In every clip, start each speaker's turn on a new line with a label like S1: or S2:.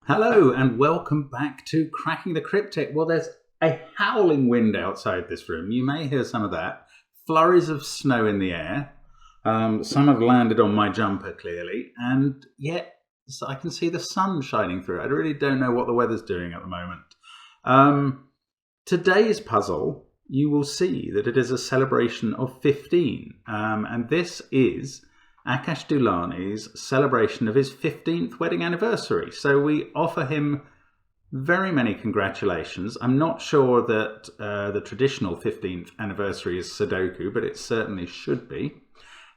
S1: Hello and welcome back to Cracking the Cryptic. Well, there's a howling wind outside this room. You may hear some of that. Flurries of snow in the air. Some have landed on my jumper clearly, and yet I can see the sun shining through. I really don't know what the weather's doing at the moment. Today's puzzle, you will see that it is a celebration of 15, and this is Akash Dulani's celebration of his 15th wedding anniversary. So we offer him very many congratulations. I'm not sure that the traditional 15th anniversary is Sudoku, but it certainly should be.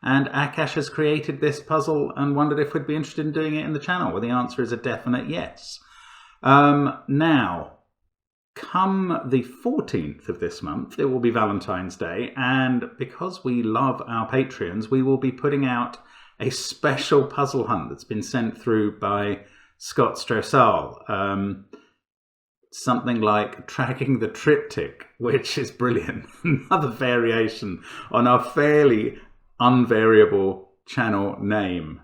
S1: And Akash has created this puzzle and wondered if we'd be interested in doing it in the channel. Well, the answer is a definite yes. Now, come the 14th of this month, it will be Valentine's Day, and because we love our Patreons, we will be putting out a special puzzle hunt that's been sent through by Scott Strossal. Something like Tracking the Triptych, which is brilliant. Another variation on our fairly unvariable channel name.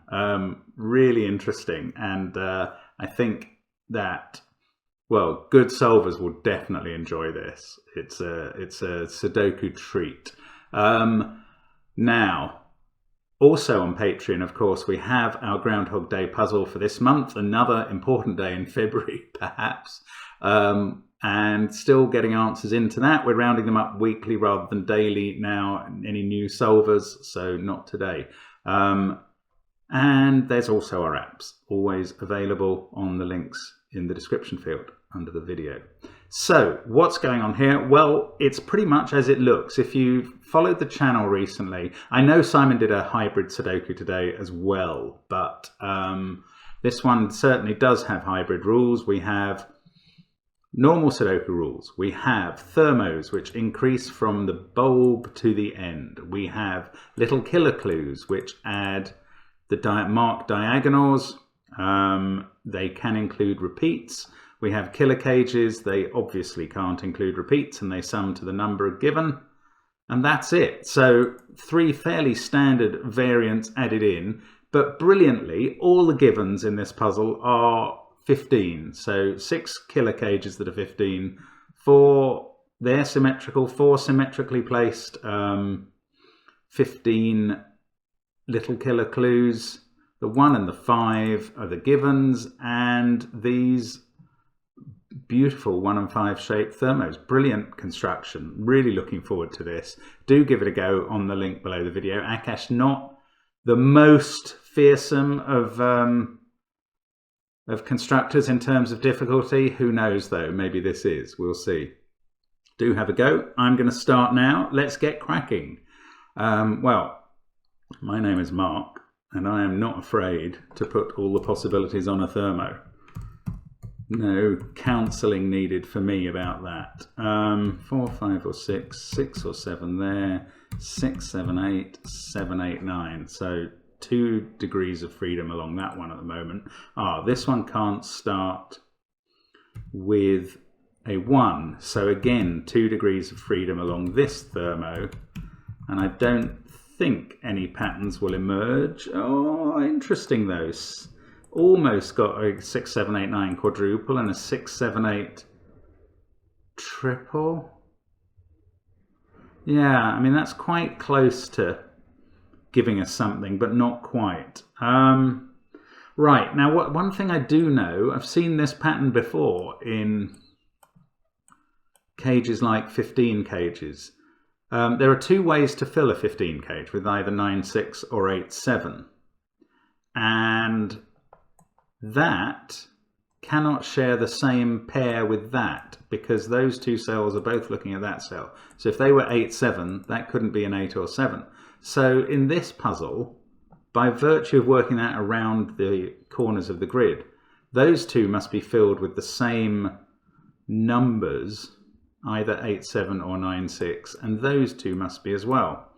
S1: Really interesting, and I think that, well, good solvers will definitely enjoy this. It's a Sudoku treat. Now, also on Patreon, of course, we have our Groundhog Day puzzle for this month, another important day in February, perhaps, and still getting answers into that. We're rounding them up weekly rather than daily now, any new solvers, so not today. And there's also our apps, always available on the links in the description field under the video. So what's going on here? Well, it's pretty much as it looks. If you've followed the channel recently, I know Simon did a hybrid Sudoku today as well, but this one certainly does have hybrid rules. We have normal Sudoku rules. We have thermos, which increase from the bulb to the end. We have little killer clues, which add the marked diagonals. They can include repeats. We have killer cages. They obviously can't include repeats, and they sum to the number given. And that's it. So 3 fairly standard variants added in, but brilliantly, all the givens in this puzzle are 15. So 6 killer cages that are 15. 4, they're symmetrical. 4 symmetrically placed. 15 little killer clues. The 1 and the 5 are the givens, and these beautiful 1 and 5 shaped thermos. Brilliant construction. Really looking forward to this. Do give it a go on the link below the video. Akash, not the most fearsome of constructors in terms of difficulty. Who knows though? Maybe this is. We'll see. Do have a go. I'm going to start now. Let's get cracking. Well, my name is Mark, and I am not afraid to put all the possibilities on a thermo. No counselling needed for me about that. 4, 5 or 6, 6 or 7 there, 6, 7, 8, 7, 8, 9. So 2 degrees of freedom along that one at the moment. This one can't start with a 1. So again, 2 degrees of freedom along this thermo. And I don't think any patterns will emerge. Oh, interesting though. Almost got a 6, 7, 8, 9 quadruple and a 6, 7, 8 triple. Yeah, I mean, that's quite close to giving us something, but not quite. Right, now one thing I do know, I've seen this pattern before in cages like 15 cages. There are 2 ways to fill a 15 cage, with either 9, 6 or 8, 7. And that cannot share the same pair with that, because those 2 cells are both looking at that cell. So if they were 8, 7, that couldn't be an 8 or 7. So in this puzzle, by virtue of working that around the corners of the grid, those 2 must be filled with the same numbers, either 8, 7 or 9, 6, and those 2 must be as well.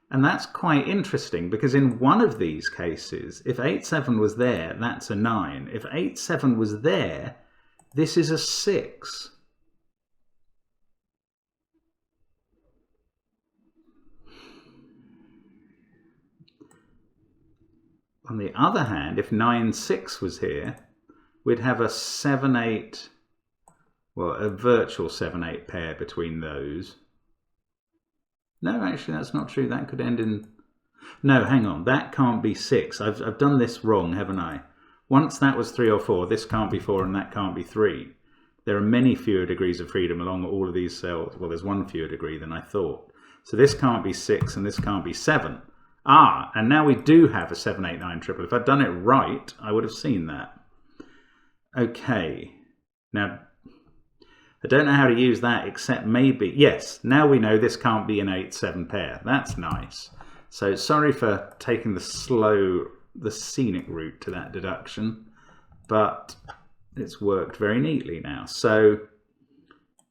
S1: And that's quite interesting, because in one of these cases, if 8, 7 was there, that's a 9. If 8, 7 was there, this is a 6. On the other hand, if 9, 6 was here, we'd have a 7-8, well, a virtual 7-8 pair between those. No, actually, that's not true. That could end in... No, hang on. That can't be 6. I've done this wrong, haven't I? Once that was 3 or 4, this can't be 4 and that can't be 3. There are many fewer degrees of freedom along all of these cells. Well, there's one fewer degree than I thought. So this can't be 6 and this can't be 7. Ah, and now we do have a 7, 8, 9 triple. If I'd done it right, I would have seen that. Okay. Now, I don't know how to use that except maybe... Yes, now we know this can't be an 8, 7 pair. That's nice. So sorry for taking the scenic route to that deduction, but it's worked very neatly now. So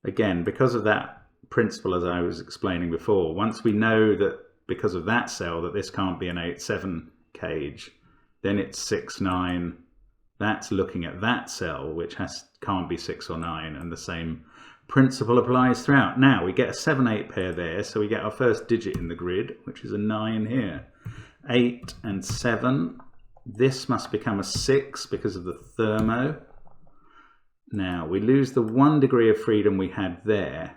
S1: again, because of that principle, as I was explaining before, once we know that because of that cell that this can't be an 8-7 cage, then it's 6-9. That's looking at that cell, which can't be 6 or 9, and the same principle applies throughout. Now we get a 7-8 pair there, so we get our first digit in the grid, which is a 9 here. 8 and 7. This must become a 6 because of the thermo. Now we lose the 1 degree of freedom we had there,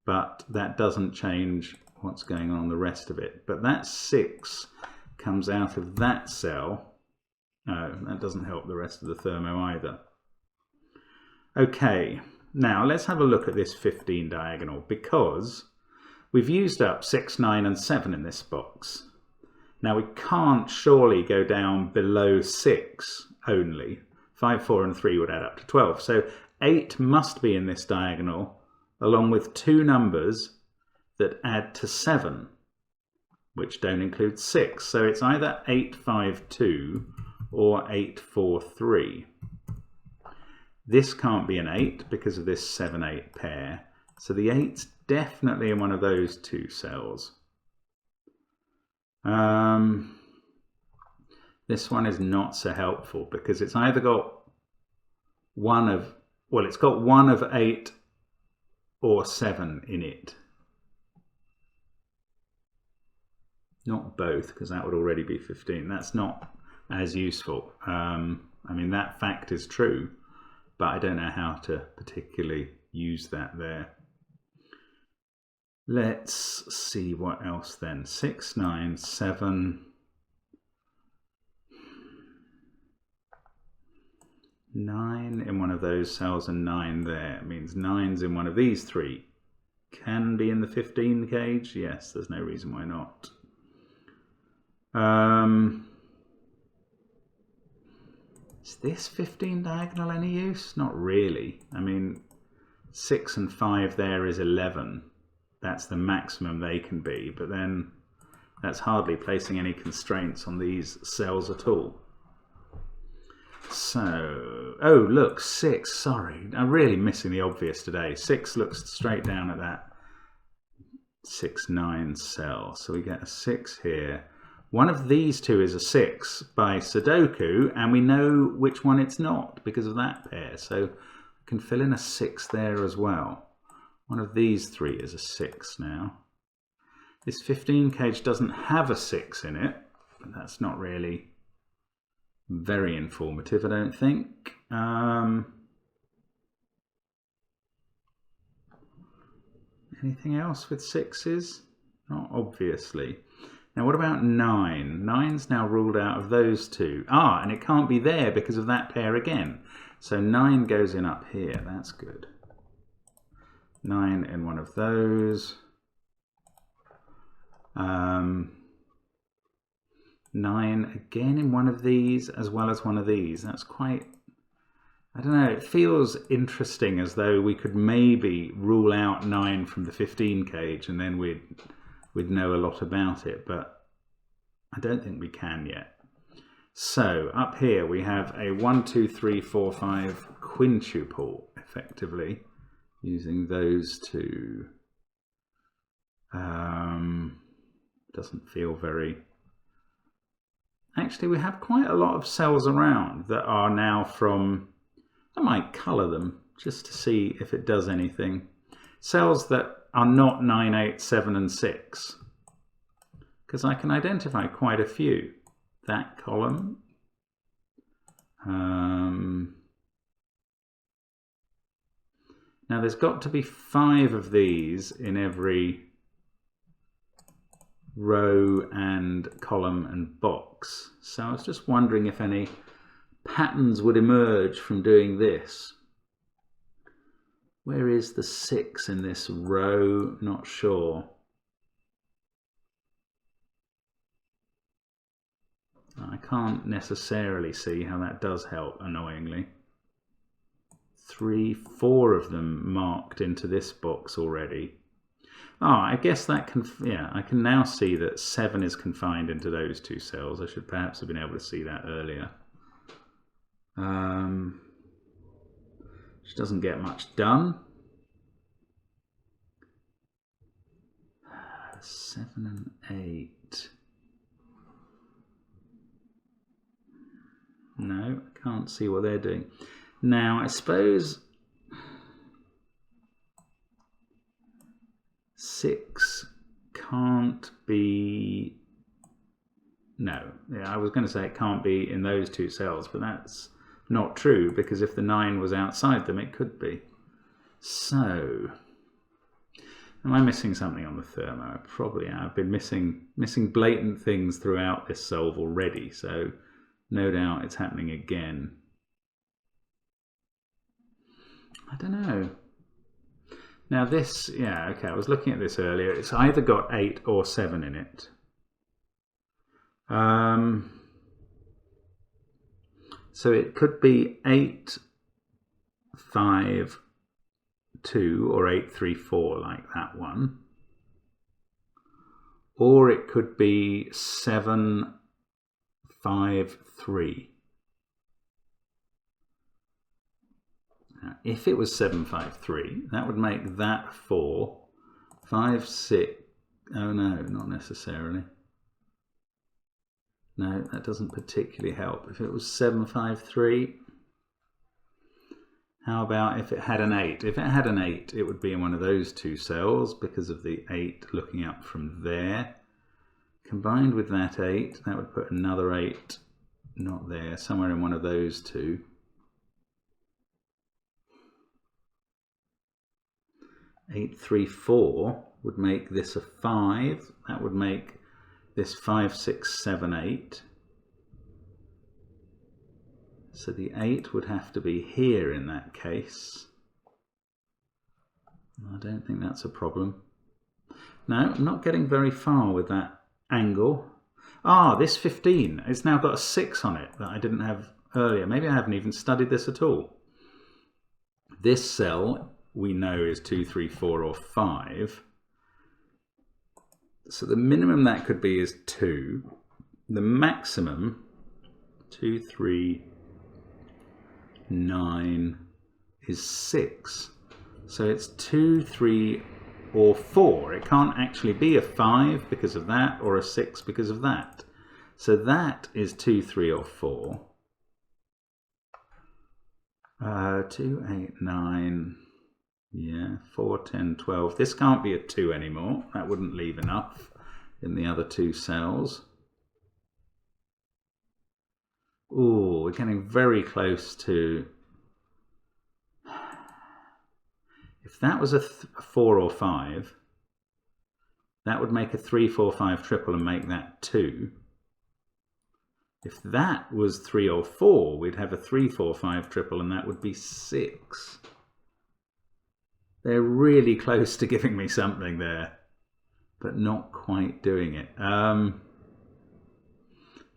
S1: but that doesn't change what's going on the rest of it. But that 6 comes out of that cell. No, that doesn't help the rest of the thermo either. Okay, now let's have a look at this 15 diagonal, because we've used up 6, 9 and 7 in this box. Now we can't surely go down below 6 only. 5, 4 and 3 would add up to 12. So 8 must be in this diagonal, along with 2 numbers that add to 7, which don't include 6. So it's either 8, 5, 2 or 8, 4, 3. This can't be an 8 because of this 7, 8 pair. So the 8's definitely in one of those 2 cells. This one is not so helpful because it's either got one of 8 or 7 in it. Not both, because that would already be 15. That's not as useful. I mean, that fact is true, but I don't know how to particularly use that there. Let's see what else then. 6, 9, 7, 9 in one of those cells and 9 there. It means 9's in one of these 3. Can be in the 15 cage? Yes, there's no reason why not. Is this 15 diagonal any use? Not really. I mean, 6 and 5 there is 11. That's the maximum they can be, but then that's hardly placing any constraints on these cells at all. So, oh look, 6, sorry, I'm really missing the obvious today. 6 looks straight down at that 6, 9 cell. So we get a 6 here. One of these 2 is a 6 by Sudoku, and we know which one it's not because of that pair. So I can fill in a 6 there as well. One of these 3 is a 6 now. This 15 cage doesn't have a 6 in it, but that's not really very informative, I don't think. Anything else with 6s? Not obviously. Now what about 9? 9's now ruled out of those 2. Ah, and it can't be there because of that pair again. So 9 goes in up here. That's good. 9 in one of those. 9 again in one of these as well as one of these. That's quite, I don't know, it feels interesting as though we could maybe rule out 9 from the 15 cage and then we'd know a lot about it, but I don't think we can yet. So up here we have a 1, 2, 3, 4, 5 quintuple effectively using those 2. Doesn't feel very... Actually, we have quite a lot of cells around that are now from... I might colour them just to see if it does anything. Cells that are not 9, 8, 7 and 6. Because I can identify quite a few. That column. Now there's got to be 5 of these in every row and column and box. So I was just wondering if any patterns would emerge from doing this. Where is the 6 in this row? Not sure. I can't necessarily see how that does help, annoyingly. 3, 4 of them marked into this box already. Oh, I guess that can, yeah, I can now see that 7 is confined into those 2 cells. I should perhaps have been able to see that earlier. Which doesn't get much done. 7 and 8. No, I can't see what they're doing. Now, I suppose 6 can't be... No, yeah, I was going to say it can't be in those 2 cells, but that's not true, because if the 9 was outside them, it could be. So, am I missing something on the thermo? I probably am. I've been missing blatant things throughout this solve already, so no doubt it's happening again. I don't know. Now this, yeah, okay, I was looking at this earlier. It's either got 8 or 7 in it. So it could be 8, 5, 2 or 8, 3, 4 like that one. Or it could be 7, 5, 3. Now, if it was 7, 5, 3, that would make that 4, 5, 6. Oh no, not necessarily. No, that doesn't particularly help. If it was 7, 5, 3, how about if it had an 8? If it had an 8, it would be in one of those 2 cells because of the 8 looking up from there. Combined with that 8, that would put another 8, not there, somewhere in one of those 2. Eight, 3, 4 would make this a 5. That would make this 5, 6, 7, 8. So the 8 would have to be here in that case. I don't think that's a problem. No, I'm not getting very far with that angle. Ah, this 15, it's now got a 6 on it that I didn't have earlier. Maybe I haven't even studied this at all. This cell we know is 2, 3, 4 or 5. So the minimum that could be is 2. The maximum, 2, 3, 9, is 6. So it's 2, 3 or 4. It can't actually be a 5 because of that or a 6 because of that. So that is 2, 3 or 4. 2, 8, 9... Yeah, 4, 10, 12. This can't be a 2 anymore. That wouldn't leave enough in the other 2 cells. Ooh, we're getting very close to... If that was a 4 or 5, that would make a 3, 4, 5 triple and make that 2. If that was 3 or 4, we'd have a 3, 4, 5 triple and that would be 6. They're really close to giving me something there, but not quite doing it. Come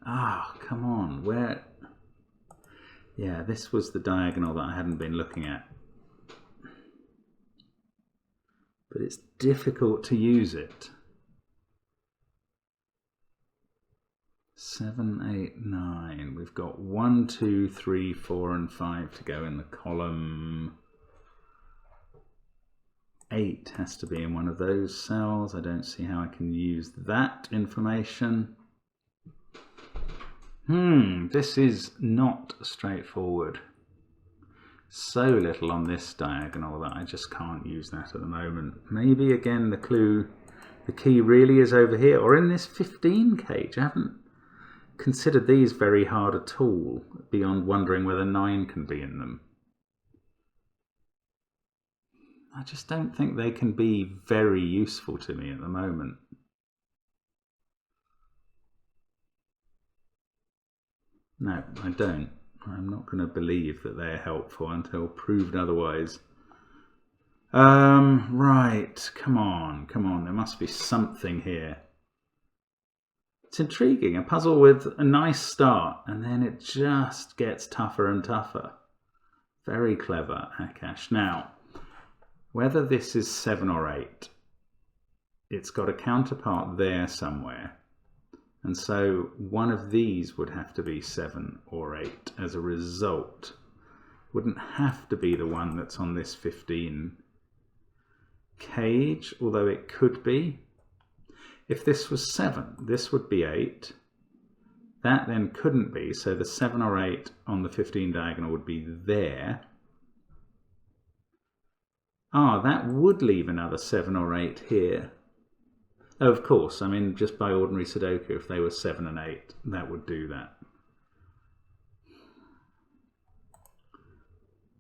S1: on, where? Yeah, this was the diagonal that I hadn't been looking at. But it's difficult to use it. 7, 8, 9. We've got 1, 2, 3, 4, and 5 to go in the column. 8 has to be in one of those cells. I don't see how I can use that information. This is not straightforward. So little on this diagonal that I just can't use that at the moment. Maybe again the key really is over here, or in this 15 cage. I haven't considered these very hard at all, beyond wondering whether 9 can be in them. I just don't think they can be very useful to me at the moment. No, I don't. I'm not going to believe that they're helpful until proved otherwise. Right, come on, there must be something here. It's intriguing, a puzzle with a nice start, and then it just gets tougher and tougher. Very clever, Akash. Now, whether this is 7 or 8, it's got a counterpart there somewhere. And so one of these would have to be 7 or 8 as a result. Wouldn't have to be the one that's on this 15 cage, although it could be. If this was 7, this would be 8. That then couldn't be, so the 7 or 8 on the 15 diagonal would be there. Ah, that would leave another 7 or 8 here. Oh, of course, I mean, just by ordinary Sudoku, if they were 7 and 8, that would do that.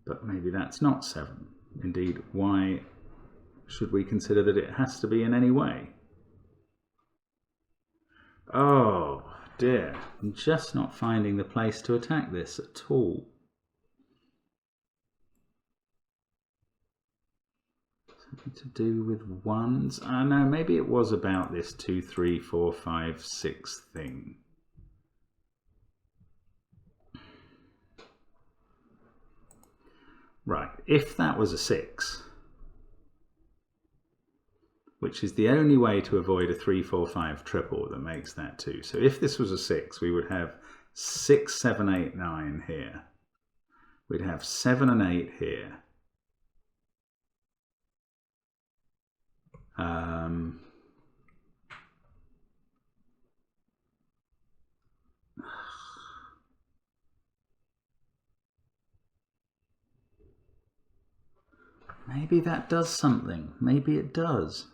S1: But maybe that's not 7. Indeed, why should we consider that it has to be in any way? Oh dear, I'm just not finding the place to attack this at all. Something to do with ones? No, maybe it was about this 2, 3, 4, 5, 6 thing. Right, if that was a 6, which is the only way to avoid a 3, 4, 5 triple that makes that 2. So if this was a 6, we would have 6, 7, 8, 9 here. We'd have 7 and 8 here. Maybe that does something. Maybe it does.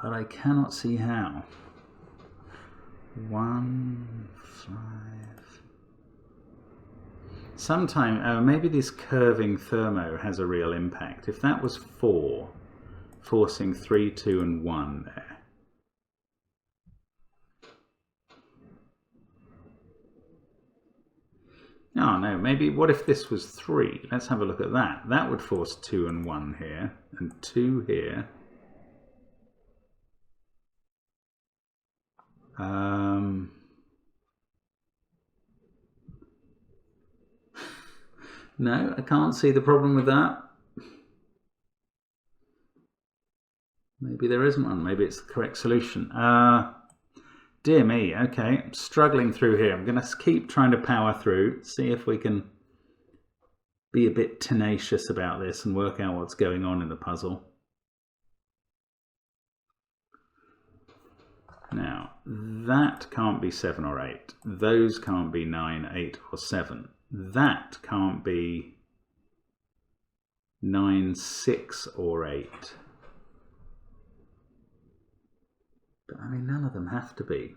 S1: But I cannot see how. 1, 5. Sometime, maybe this curving thermo has a real impact. If that was 4, forcing 3, 2 and 1 there. Oh no, maybe what if this was 3? Let's have a look at that. That would force 2 and 1 here, and 2 here. No, I can't see the problem with that. Maybe there isn't one. Maybe it's the correct solution. Dear me, okay, I'm struggling through here. I'm going to keep trying to power through, see if we can be a bit tenacious about this and work out what's going on in the puzzle. Now, that can't be 7 or 8. Those can't be 9, 8 or 7. That can't be 9, 6 or 8. But I mean, none of them have to be.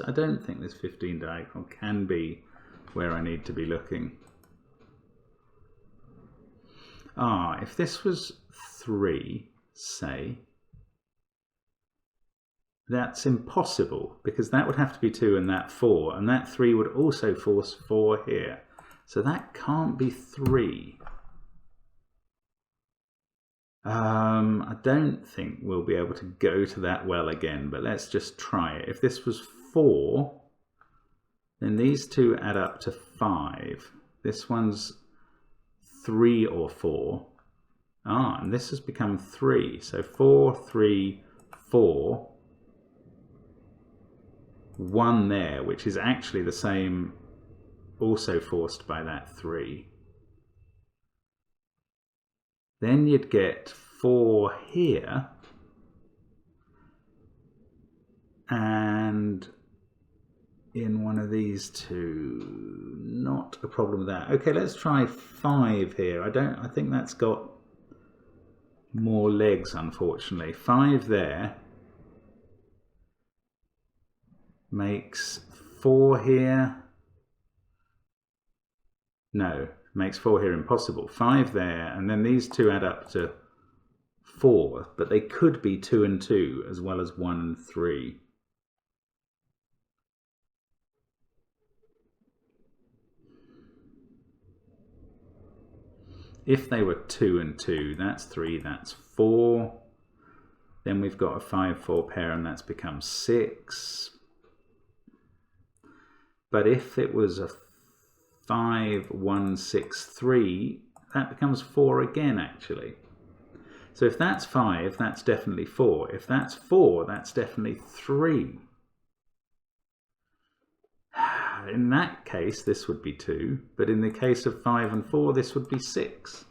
S1: I don't think this 15 diagonal can be where I need to be looking. If this was 3, say, that's impossible, because that would have to be 2 and that 4, and that 3 would also force 4 here. So that can't be 3. I don't think we'll be able to go to that well again, but let's just try it. If this was 4, then these two add up to 5. This one's 3 or 4. And this has become 3. So 4, 3, 4. 1 there, which is actually the same, also forced by that 3. Then you'd get 4 here, and in one of these two, not a problem with that. Okay, let's try 5 here. I think that's got more legs, unfortunately. 5 there makes 4 here. No, makes 4 here impossible. 5 there, and then these two add up to 4, but they could be 2 and 2 as well as 1 and 3. If they were 2 and 2, that's 3, that's 4. Then we've got a 5-4 pair, and that's become 6. But if it was a 5-1-6-3, that becomes 4 again, actually. So if that's 5, that's definitely 4. If that's 4, that's definitely 3. In that case, this would be 2, but in the case of 5 and 4, this would be 6.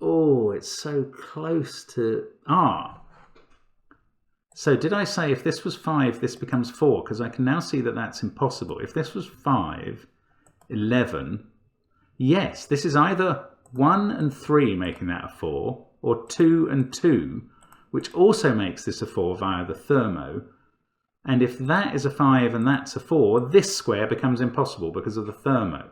S1: Oh, it's so close to... So did I say if this was 5, this becomes 4? Because I can now see that that's impossible. If this was 5, 11, yes, this is either 1 and 3 making that a 4, or 2 and 2, which also makes this a 4 via the thermo. And if that is a 5 and that's a 4, this square becomes impossible because of the thermo.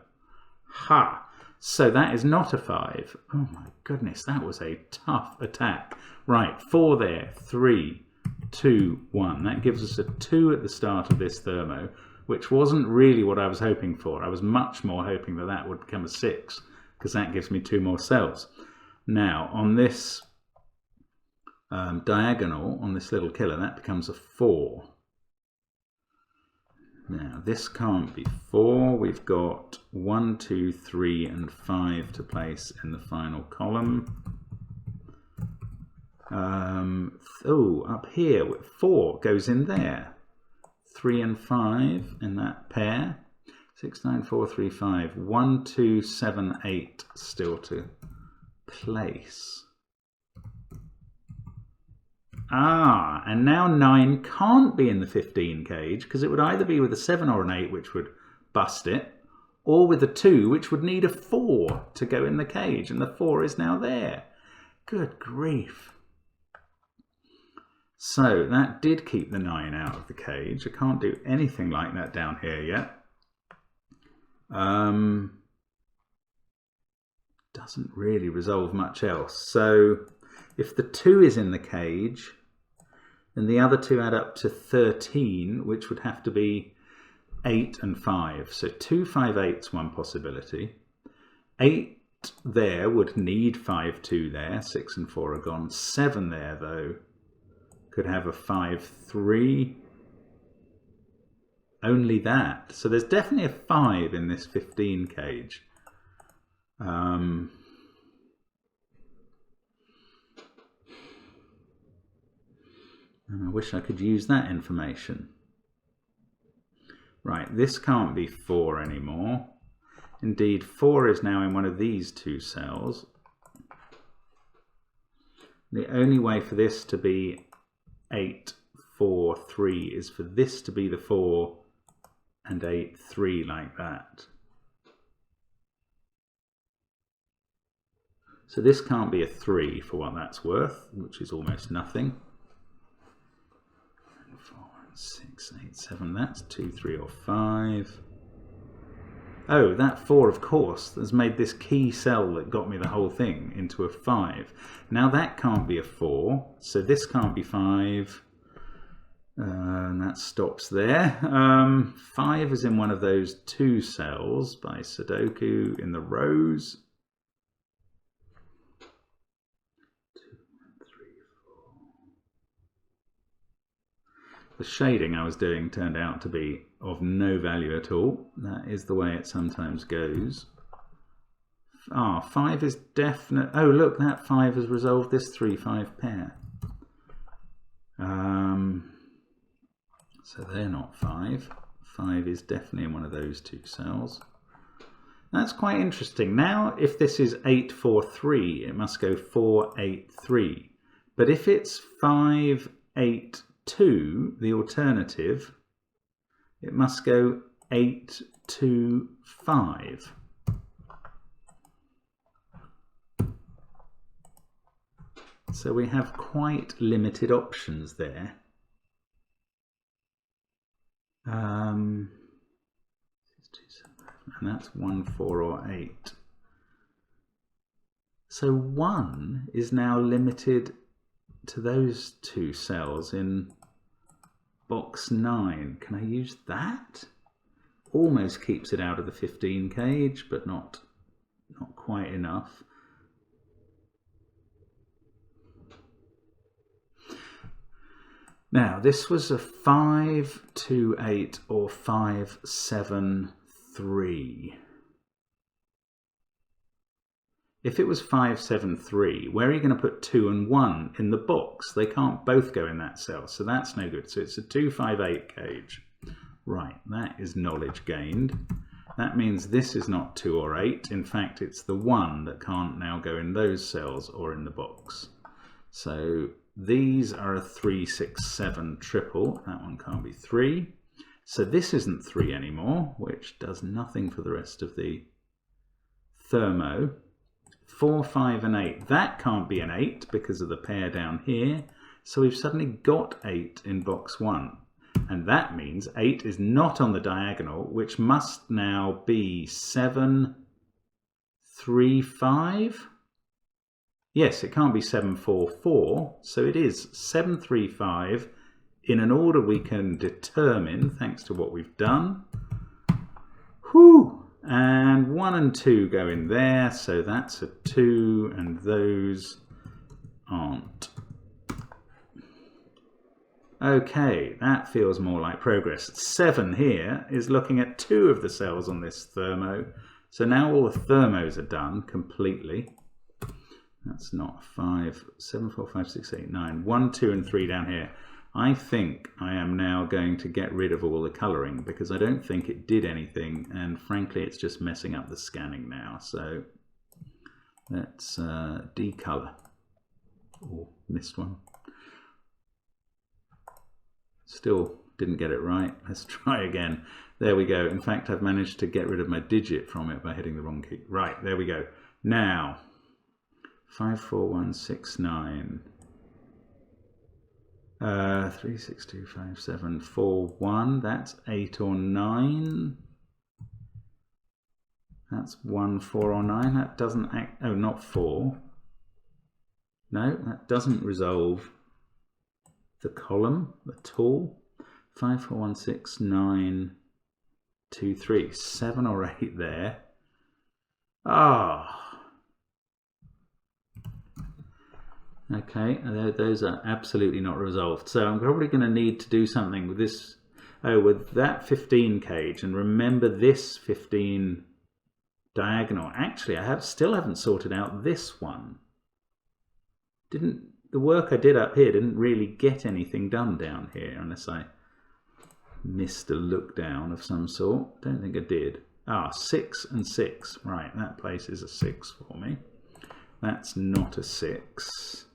S1: Ha! So that is not a 5. Oh my goodness, that was a tough attack. Right, 4 there, 3, 2, 1. That gives us a 2 at the start of this thermo, which wasn't really what I was hoping for. I was much more hoping that that would become a 6, because that gives me 2 more cells. Now, on this diagonal, on this little killer, that becomes a 4. Now, this can't be 4. We've got 1, 2, 3, and 5 to place in the final column. Up here, 4 goes in there. 3 and 5 in that pair. 6, 9, 4, 3, 5. 1, 2, 7, 8 still to place. And now 9 can't be in the 15 cage, because it would either be with a 7 or an 8, which would bust it, or with a 2, which would need a 4 to go in the cage, and the 4 is now there. Good grief. So that did keep the 9 out of the cage. I can't do anything like that down here yet. Doesn't really resolve much else. So if the 2 is in the cage, then the other 2 add up to 13, which would have to be 8 and 5. So 2, 5, 8's one possibility. 8 there would need 5, 2 there. 6 and 4 are gone. 7 there, though, could have a 5, 3. Only that. So there's definitely a 5 in this 15 cage. And I wish I could use that information. Right, this can't be 4 anymore. Indeed, 4 is now in one of these 2 cells. The only way for this to be 8, 4, 3 is for this to be the 4 and 8, 3 like that. So this can't be a 3 for what that's worth, which is almost nothing. 6, 8, 7, that's 2, 3, or 5. Oh, that 4, of course, has made this key cell that got me the whole thing into a 5. Now that can't be a 4, so this can't be 5. And that stops there. 5 is in one of those 2 cells by Sudoku in the rows. 2, 3, 4. The shading I was doing turned out to be of no value at all. That is the way it sometimes goes. 5 is definite. Oh, look, that 5 has resolved this 3-5 pair. So they're not 5. 5 is definitely in one of those 2 cells. That's quite interesting. Now, if this is 8, 4, 3, it must go 4, 8, 3. But if it's 5, 8, 2, the alternative, it must go 8, 2, 5. So we have quite limited options there. 2, 7, 5, and that's 1, 4 or 8. So 1 is now limited to those 2 cells in box 9. Can I use that? Almost keeps it out of the 15 cage, but not quite enough. Now, this was a 5, 2, 8 or 5, 7, 3. If it was 5, 7, 3, where are you going to put 2 and 1 in the box? They can't both go in that cell, so that's no good. So it's a 2, 5, 8 cage. Right, that is knowledge gained. That means this is not 2 or 8. In fact, it's the 1 that can't now go in those cells or in the box. So these are a 3, 6, 7 triple. That one can't be 3. So this isn't 3 anymore, which does nothing for the rest of the thermo. 4, 5 and 8. That can't be an 8 because of the pair down here. So we've suddenly got 8 in box 1. And that means 8 is not on the diagonal, which must now be 7, 3, 5. Yes, it can't be 7, 4, 4. So it is 7, 3, 5 in an order we can determine thanks to what we've done. Whew! And 1 and 2 go in there, so that's a 2, and those aren't. Okay, that feels more like progress. 7 here is looking at 2 of the cells on this thermo. So now all the thermos are done completely. That's not 5, 7, 4, 5, 6, 8, 9. 1, 2 and 3 down here. I think I am now going to get rid of all the colouring because I don't think it did anything, and frankly it's just messing up the scanning now. So let's decolour. Oh, missed one. Still didn't get it right. Let's try again. There we go. In fact, I've managed to get rid of my digit from it by hitting the wrong key. Right, there we go. Now, 5, 4, 1, 6, 9. 3, 6, 2, 5, 7, 4, 1. That's 8 or 9. That's 1, 4 or 9. That doesn't act. Oh, not 4. No, that doesn't resolve the column at all. 5, 4, 1, 6, 9, 2, 3. 7 or 8 there. Ah. Okay, those are absolutely not resolved. So I'm probably going to need to do something with this. Oh, with that 15 cage, and remember this 15 diagonal. Actually, still haven't sorted out this one. The work I did up here didn't really get anything done down here, unless I missed a look down of some sort. Don't think I did. Ah, 6 and 6. Right, that place is a 6 for me. That's not a 6.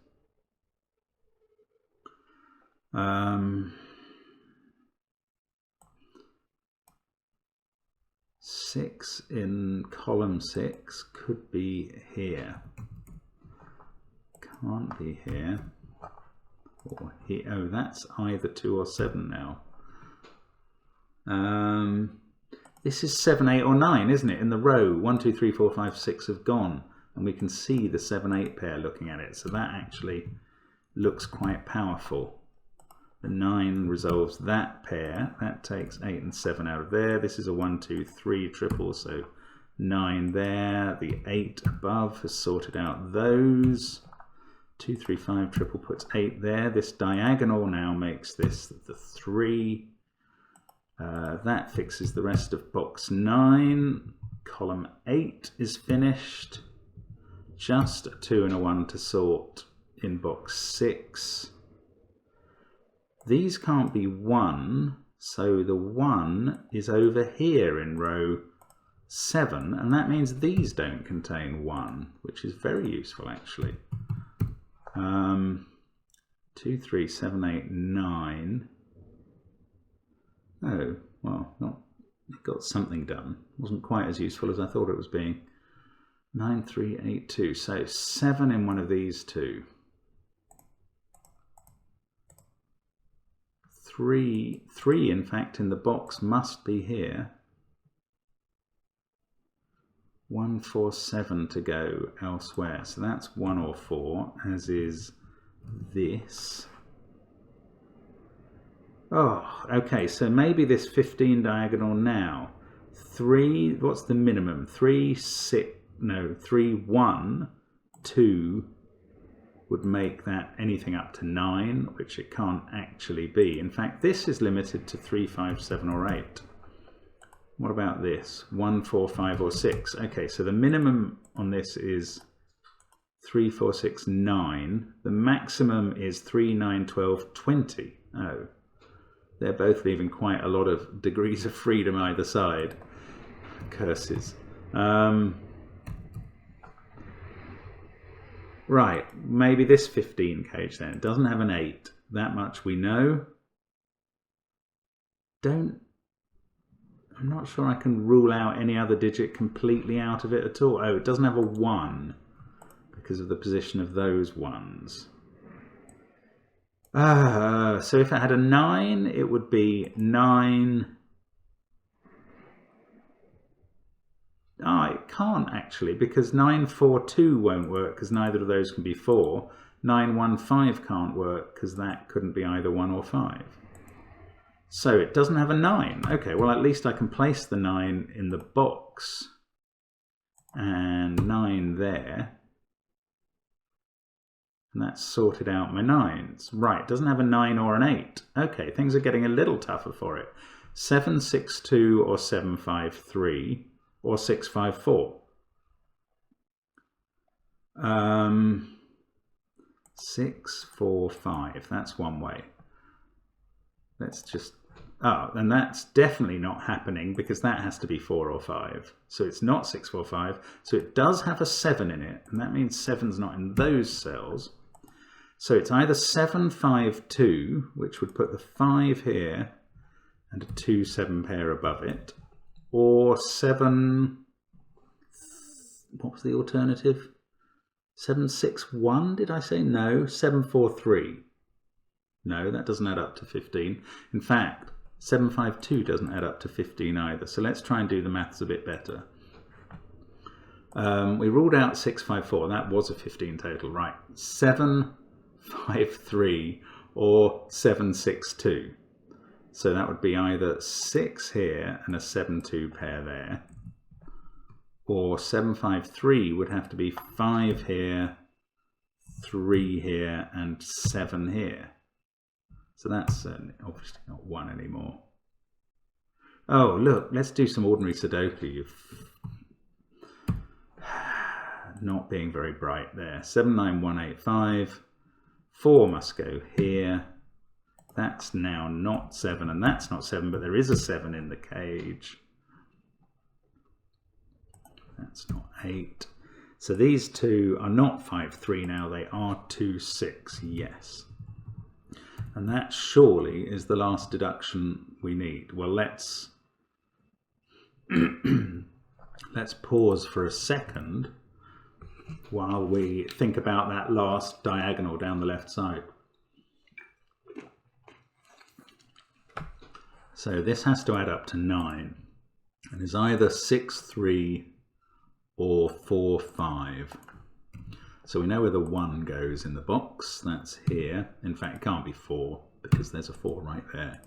S1: 6 in column 6 could be here. Can't be here. Or here. Oh, that's either 2 or 7 now. This is 7, 8 or 9, isn't it? In the row, 1, 2, 3, 4, 5, 6 have gone. And we can see the 7, 8 pair looking at it. So that actually looks quite powerful. The 9 resolves that pair. That takes 8 and 7 out of there. This is a 1, 2, 3 triple, so 9 there. The 8 above has sorted out those. 2, 3, 5 triple puts 8 there. This diagonal now makes this the 3. That fixes the rest of box 9. Column 8 is finished. Just a 2 and a 1 to sort in box 6. These can't be 1, so the 1 is over here in row 7, and that means these don't contain 1, which is very useful actually. 2, 3, 7, 8, 9. Oh, well, it got something done. Wasn't quite as useful as I thought it was being. 9, 3, 8, 2. So 7 in one of these two. 3, in fact, in the box must be here. 147 to go elsewhere. So that's 1 or 4, as is this. Oh, okay, so maybe this 15 diagonal now. 3, what's the minimum? 3, 6, no, 3, 1, 2 would make that anything up to 9, which it can't actually be. In fact, this is limited to 3, 5, 7, or 8. What about this? 1, 4, 5, or 6. Okay, so the minimum on this is 3, 4, 6, 9. The maximum is 3, 9, 12, 20. Oh, they're both leaving quite a lot of degrees of freedom either side. Curses. Right, maybe this 15 cage then. It doesn't have an 8. That much we know. I'm not sure I can rule out any other digit completely out of it at all. Oh, it doesn't have a 1 because of the position of those ones. So if it had a 9, it would be 9. It can't actually, because 9, 4, 2 won't work because neither of those can be 4. 9, 1, 5 can't work because that couldn't be either 1 or 5. So it doesn't have a 9. Okay, well at least I can place the 9 in the box. And 9 there. And that's sorted out my 9s. Right, it doesn't have a 9 or an 8. Okay, things are getting a little tougher for it. 7, 6, 2 or 7, 5, 3 or 6, 5, 4. 6, 4, 5. That's one way. Let's just... Oh, and that's definitely not happening because that has to be 4 or 5. So it's not 6, 4, 5. So it does have a 7 in it. And that means 7's not in those cells. So it's either 7, 5, 2, which would put the 5 here and a 2, 7 pair above it. Or 7... What was the alternative? 7, 6, 1, did I say? No, 7, 4, 3. No, that doesn't add up to 15. In fact, 7, 5, 2 doesn't add up to 15 either. So let's try and do the maths a bit better. We ruled out 6, 5, 4. That was a 15 total, right? 7, 5, 3 or 7, 6, 2. So that would be either 6 here and a 7, 2 pair there. Or 7, 5, 3 would have to be 5 here, 3 here, and 7 here. So that's obviously not 1 anymore. Oh, look, let's do some ordinary Sudoku. You're not being very bright there. 7, 9, 1, 8, 5. 4 must go here. That's now not 7, and that's not 7, but there is a 7 in the cage. That's not 8. So these two are not 5, 3 now, they are 2, 6, yes. And that surely is the last deduction we need. Well, let's pause for a second while we think about that last diagonal down the left side. So this has to add up to 9 and is either 6, 3 or 4, 5. So we know where the 1 goes in the box. That's here. In fact, it can't be 4 because there's a 4 right there.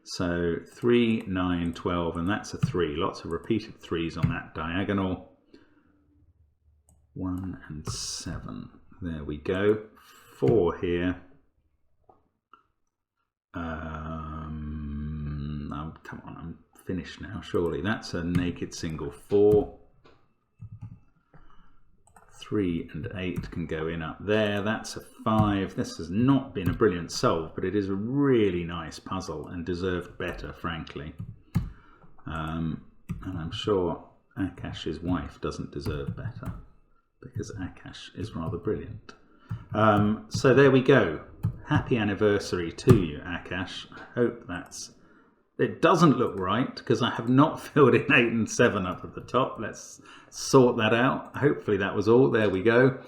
S1: So 3, 9, 12, and that's a 3. Lots of repeated 3s on that diagonal. 1 and 7. There we go. 4 here. Oh, come on, I'm finished now, surely. That's a naked single 4. 3 and 8 can go in up there. That's a 5. This has not been a brilliant solve, but it is a really nice puzzle and deserved better, frankly. And I'm sure Akash's wife doesn't deserve better because Akash is rather brilliant. So there we go. Happy anniversary to you, Akash. I hope that's... It doesn't look right because I have not filled in 8 and 7 up at the top. Let's sort that out. Hopefully that was all. There we go.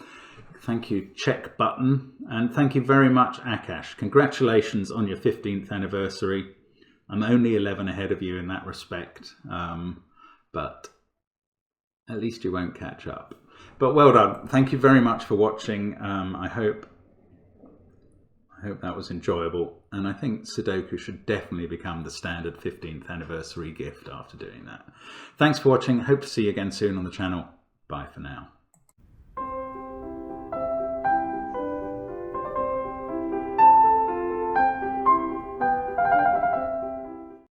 S1: Thank you, check button. And thank you very much, Akash. Congratulations on your 15th anniversary. I'm only 11 ahead of you in that respect. But at least you won't catch up. But well done. Thank you very much for watching. I hope that was enjoyable. And I think Sudoku should definitely become the standard 15th anniversary gift after doing that. Thanks for watching. Hope to see you again soon on the channel. Bye for now.